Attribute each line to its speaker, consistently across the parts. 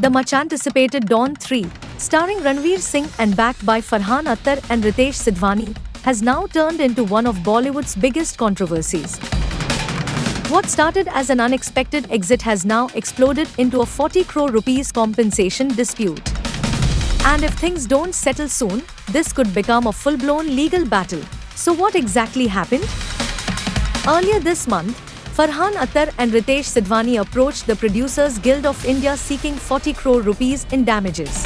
Speaker 1: The much-anticipated Dawn 3, starring Ranveer Singh and backed by Farhan Akhtar and Ritesh Sidhwani, has now turned into one of Bollywood's biggest controversies. What started as an unexpected exit has now exploded into a 40 crore rupees compensation dispute. And if things don't settle soon, this could become a full-blown legal battle. So what exactly happened? Earlier this month, Farhan Akhtar and Ritesh Sidhwani approached the Producers Guild of India seeking 40 crore rupees in damages.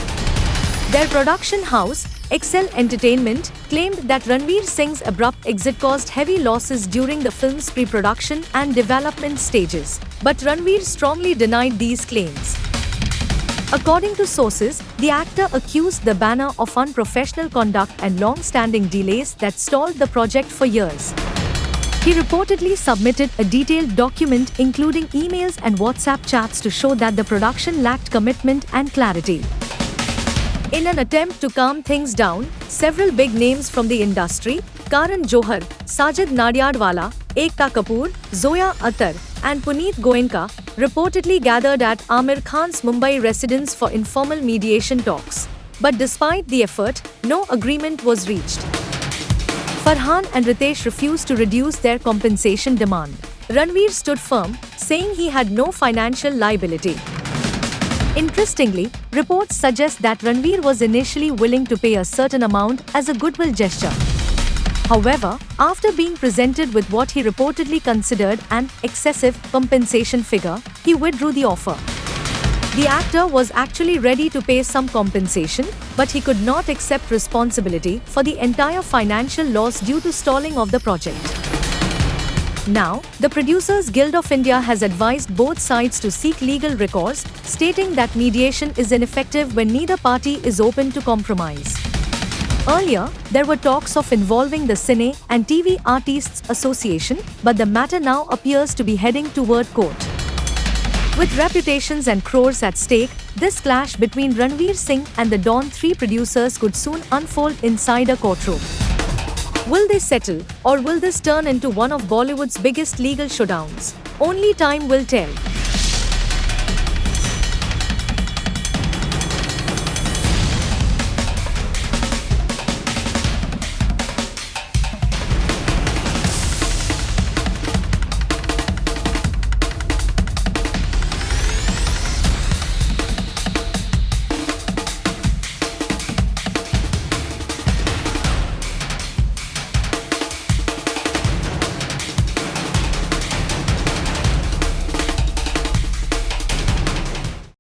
Speaker 1: Their production house, Excel Entertainment, claimed that Ranveer Singh's abrupt exit caused heavy losses during the film's pre-production and development stages. But Ranveer strongly denied these claims. According to sources, the actor accused the banner of unprofessional conduct and long-standing delays that stalled the project for years. He reportedly submitted a detailed document including emails and WhatsApp chats to show that the production lacked commitment and clarity. In an attempt to calm things down, several big names from the industry, Karan Johar, Sajid Nadiadwala, Ekta Kapoor, Zoya Akhtar, and Puneet Goenka, reportedly gathered at Aamir Khan's Mumbai residence for informal mediation talks. But despite the effort, no agreement was reached. Farhan and Ritesh refused to reduce their compensation demand. Ranveer stood firm, saying he had no financial liability. Interestingly, reports suggest that Ranveer was initially willing to pay a certain amount as a goodwill gesture. However, after being presented with what he reportedly considered an excessive compensation figure, he withdrew the offer. The actor was actually ready to pay some compensation, but he could not accept responsibility for the entire financial loss due to stalling of the project. Now, the Producers Guild of India has advised both sides to seek legal recourse, stating that mediation is ineffective when neither party is open to compromise. Earlier, there were talks of involving the Cine and TV Artists Association, but the matter now appears to be heading toward court. With reputations and crores at stake, this clash between Ranveer Singh and the Dawn 3 producers could soon unfold inside a courtroom. Will they settle, or will this turn into one of Bollywood's biggest legal showdowns? Only time will tell.